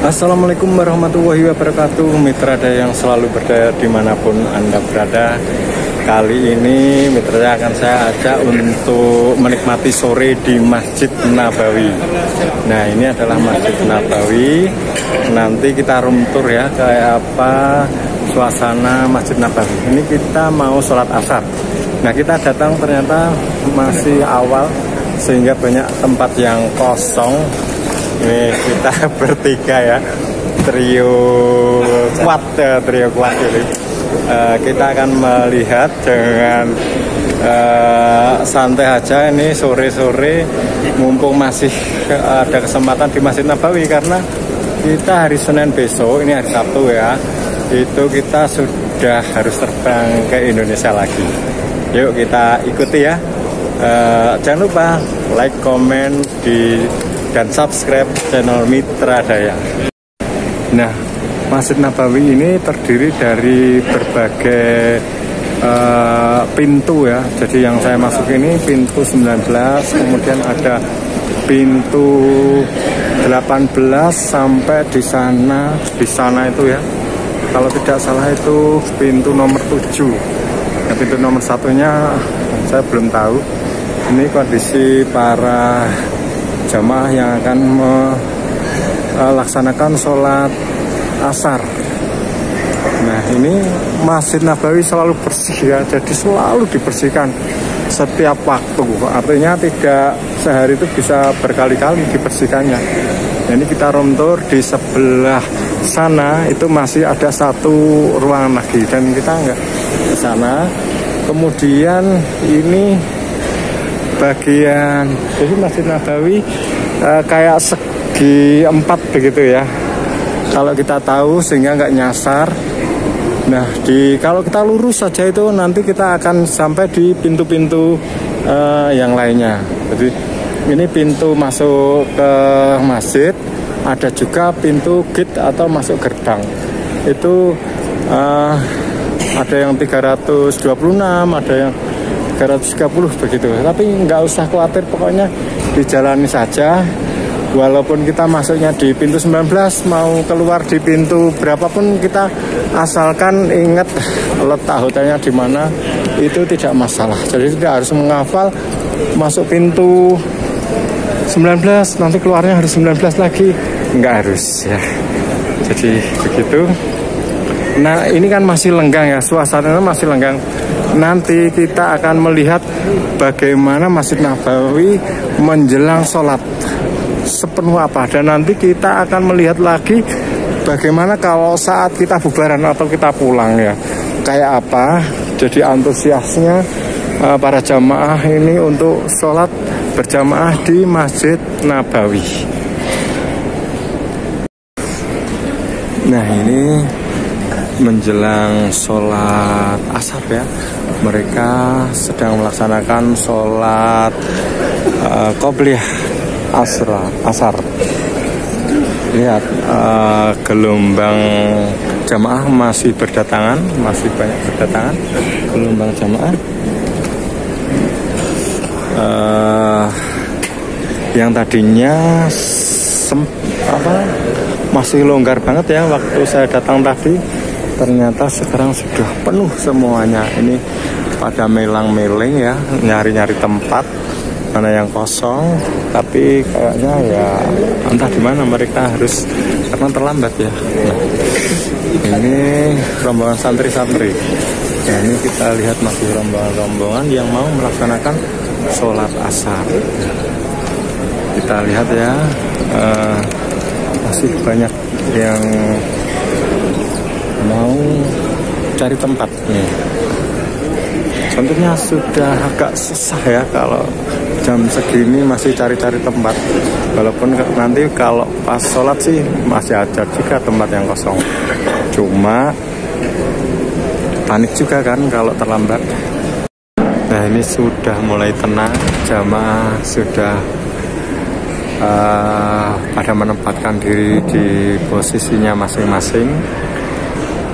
Assalamualaikum warahmatullahi wabarakatuh, mitra daya yang selalu berdaya dimanapun Anda berada. Kali ini mitra daya akan saya ajak untuk menikmati sore di Masjid Nabawi. Nah, ini adalah Masjid Nabawi. Nanti kita room tour ya, kayak apa suasana Masjid Nabawi. Ini kita mau sholat asar. Nah, kita datang ternyata masih awal sehingga banyak tempat yang kosong. Ini kita bertiga ya, trio kuat ini. Kita akan melihat dengan santai aja ini sore-sore, mumpung masih ada kesempatan di Masjid Nabawi, karena kita hari Senin besok, ini hari Sabtu ya, itu kita sudah harus terbang ke Indonesia lagi. Yuk kita ikuti ya. Jangan lupa like, komen dan subscribe channel Mitra Daya. Nah, Masjid Nabawi ini terdiri dari berbagai pintu ya. Jadi yang saya masuk ini pintu 19, kemudian ada pintu 18 sampai di sana itu ya. Kalau tidak salah itu pintu nomor 7. Nah, pintu nomor satunya saya belum tahu. Ini kondisi para jamaah yang akan melaksanakan sholat asar. Nah, ini Masjid Nabawi selalu bersih ya, jadi selalu dibersihkan setiap waktu. Artinya tidak sehari itu bisa berkali-kali dibersihkannya. Nah, ini kita room tour di sebelah sana, itu masih ada satu ruangan lagi dan kita nggak ke sana. Kemudian ini bagian, jadi Masjid Nabawi kayak segi 4 begitu ya, kalau kita tahu, sehingga nggak nyasar. Nah, kalau kita lurus saja itu nanti kita akan sampai di pintu-pintu yang lainnya. Jadi ini pintu masuk ke masjid, ada juga pintu gate atau masuk gerbang. Itu ada yang 326, ada yang 330 begitu. Tapi nggak usah khawatir, pokoknya dijalani saja. Walaupun kita masuknya di pintu 19, mau keluar di pintu berapapun kita, asalkan ingat letak hotelnya di mana, itu tidak masalah. Jadi tidak harus menghafal masuk pintu 19 nanti keluarnya harus 19 lagi, nggak harus ya. Jadi begitu. Nah, ini kan masih lenggang ya, suasananya masih lenggang. Nanti kita akan melihat bagaimana Masjid Nabawi menjelang sholat sepenuh apa, dan nanti kita akan melihat lagi bagaimana kalau saat kita bubaran atau kita pulang ya, kayak apa. Jadi antusiasnya para jamaah ini untuk sholat berjamaah di Masjid Nabawi. Nah, ini menjelang sholat asar ya, mereka sedang melaksanakan sholat qobliyah asar. Lihat gelombang jamaah masih berdatangan, masih banyak berdatangan gelombang jamaah. Yang tadinya masih longgar banget ya waktu saya datang tadi, ternyata sekarang sudah penuh semuanya. Ini pada melang-meling ya, nyari-nyari tempat mana yang kosong, tapi kayaknya ya entah di mana mereka harus, karena terlambat ya. Nah, ini rombongan santri-santri. Nah, ini kita lihat masih rombongan-rombongan yang mau melaksanakan sholat asar. Kita lihat ya, masih banyak yang mau cari tempat nih. Tentunya sudah agak susah ya kalau jam segini masih cari-cari tempat. Walaupun nanti kalau pas sholat sih masih ada juga tempat yang kosong. Cuma panik juga kan kalau terlambat. Nah, ini sudah mulai tenang, jamaah sudah pada menempatkan diri di posisinya masing-masing.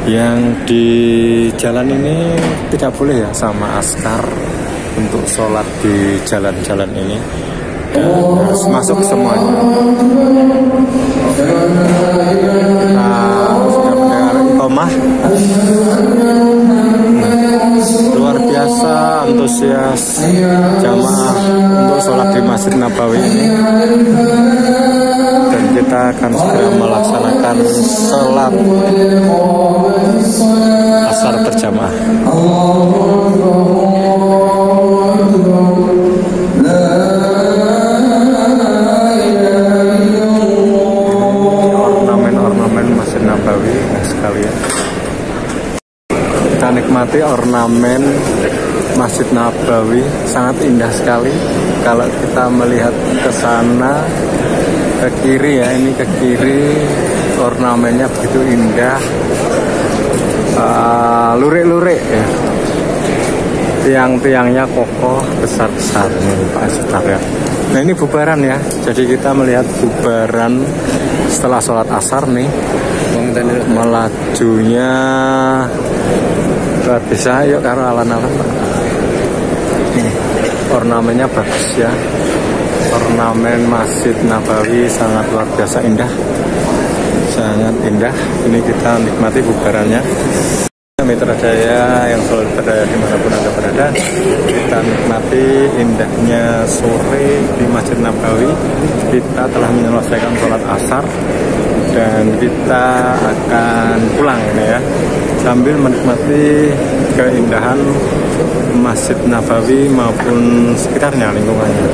Yang di jalan ini tidak boleh ya sama askar untuk sholat di jalan-jalan ini, dan harus masuk semuanya. kita akan segera melaksanakan sholat asar berjamaah. Ornamen-ornamen Masjid Nabawi sekalian. Kita nikmati ornamen Masjid Nabawi, sangat indah sekali. Kalau kita melihat ke sana, ke kiri ya, ini ke kiri, ornamennya begitu indah, lurik-lurik ya, tiang-tiangnya kokoh, besar-besar nih Pak Sebentar ya. Nah ini bubaran ya, jadi kita melihat bubaran setelah sholat asar nih, melajunya luar biasa. Yuk karo alan-alan Pak. Ornamennya bagus ya, ornamen Masjid Nabawi sangat luar biasa indah, sangat indah. Ini kita nikmati bubarannya. Mitra Jaya yang selalu berada dimanapun Anda berada, kita nikmati indahnya sore di Masjid Nabawi. Kita telah menyelesaikan sholat asar dan kita akan pulang ya, sambil menikmati keindahan Masjid Nabawi maupun sekitarnya, lingkungannya.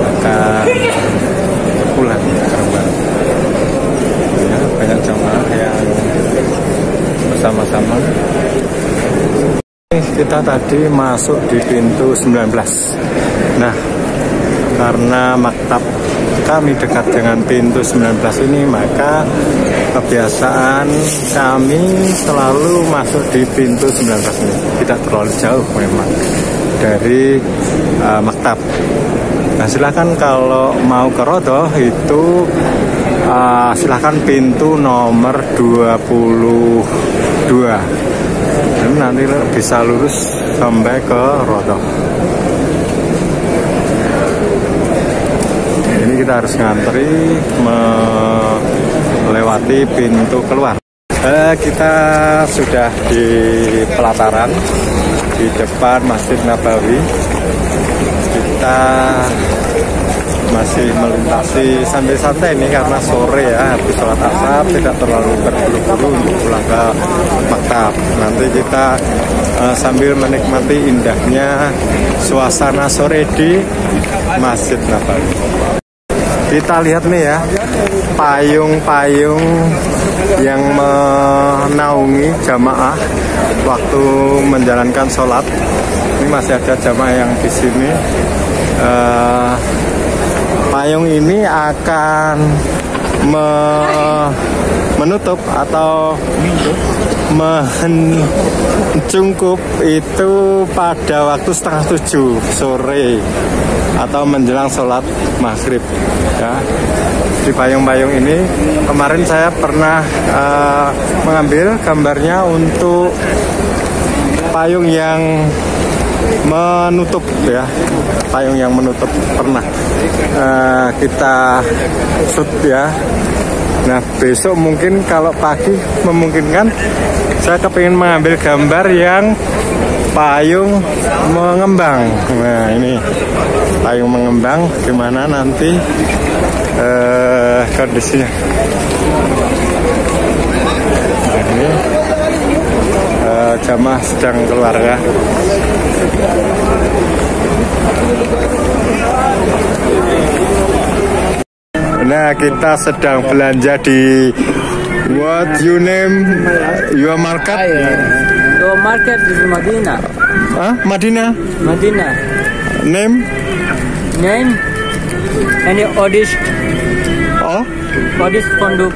Akan pulang bareng-bareng. Ya, banyak jamaah yang bersama-sama. Kita tadi masuk di pintu 19. Nah, karena maktab kami dekat dengan pintu 19 ini, maka kebiasaan kami selalu masuk di pintu 19 ini. Tidak terlalu jauh memang dari maktab. Nah, silakan kalau mau ke Rodoh itu silakan pintu nomor 22. Dan nanti bisa lurus sampai ke Rodoh. Ini kita harus ngantri melewati pintu keluar. Kita sudah di pelataran di depan Masjid Nabawi. Kita masih melintasi sambil santai ini karena sore ya, habis sholat asar, tidak terlalu berburu-buru untuk pulang ke maktab. Nanti kita sambil menikmati indahnya suasana sore di Masjid Nabawi. Kita lihat nih ya, payung-payung yang menaungi jamaah waktu menjalankan sholat. Ini masih ada jamaah yang di sini. Payung ini akan menutup atau mencungkup itu pada waktu 6:30 sore atau menjelang sholat maghrib ya. Di payung-payung ini kemarin saya pernah mengambil gambarnya untuk payung yang menutup ya, payung yang menutup pernah kita shoot ya. Nah besok mungkin kalau pagi memungkinkan, saya kepingin mengambil gambar yang payung mengembang. Nah ini payung mengembang, gimana nanti kondisinya. Nah, ini jamaah sedang keluar ya. Nah kita sedang belanja di what you name your market? Your market is Madinah. Madinah. Madinah. Name? Name? Any Odis? Oh? Odis Fonduk.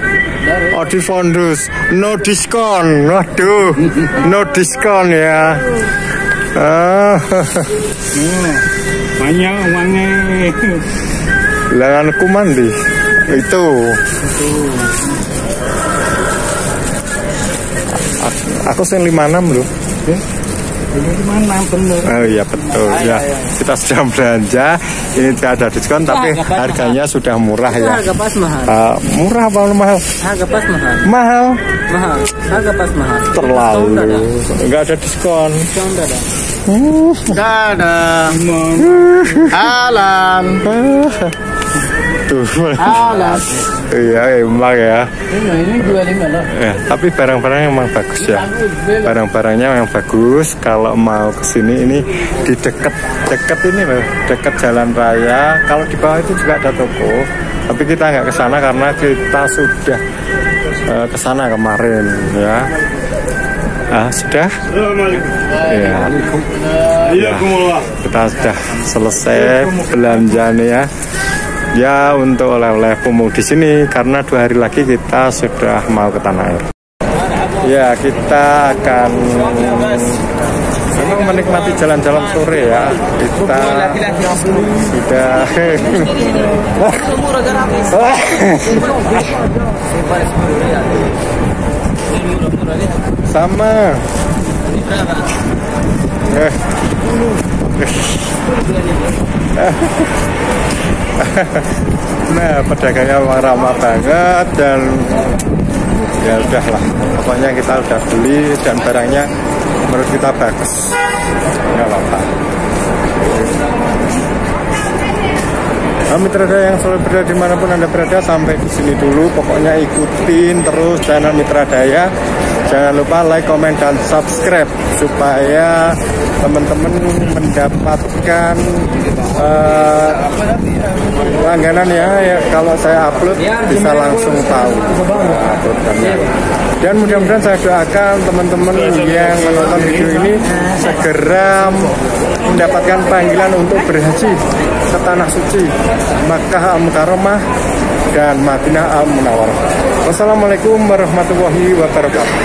Odi Fondus. No discount. Waduh. No discount ya. Banyak uangnya. Langan kumandi. Itu. Aku sen 56 loh. Ini mana bener? Oh iya betul ya. Kita sudah belanja, ini tidak ada diskon tapi harganya sudah murah ya. Harga pas mahal. Murah apa mahal? Harga pas mahal. Mahal. Mahal. Harga pas mahal. Terlalu. Enggak ada diskon. Enggak ada. Alan. Tuh. Alan. Iya emang ya. Ini 25 loh. Ya, tapi barang-barangnya memang bagus ya. Barang-barangnya memang bagus. Kalau mau ke sini ini di dekat ini loh, dekat jalan raya. Kalau di bawah itu juga ada toko. Tapi kita nggak ke sana karena kita sudah ke sana kemarin ya. Sudah. Ya. Ya. Kita sudah selesai belanjanya ya. Ya untuk oleh-oleh pemudik di sini karena 2 hari lagi kita sudah mau ke Tanah Air. Ya kita akan memang menikmati jalan-jalan sore ya. Kita sudah sama. Nah pedagangnya memang ramah banget dan ya udahlah pokoknya kita udah beli dan barangnya menurut kita bagus nggak apa-apa. Mitra Daya yang selalu berada dimanapun Anda berada, sampai di sini dulu pokoknya ikutin terus channel Mitra Daya. Jangan lupa like, comment, dan subscribe supaya teman-teman mendapatkan langganan ya, kalau saya upload bisa langsung tahu uploadannya. Dan mudah-mudahan saya doakan teman-teman yang menonton video ini segera mendapatkan panggilan untuk berhaji ke Tanah Suci Makkah Al-Mukarramah dan Madinah Al-Munawwarah. Wassalamualaikum warahmatullahi wabarakatuh.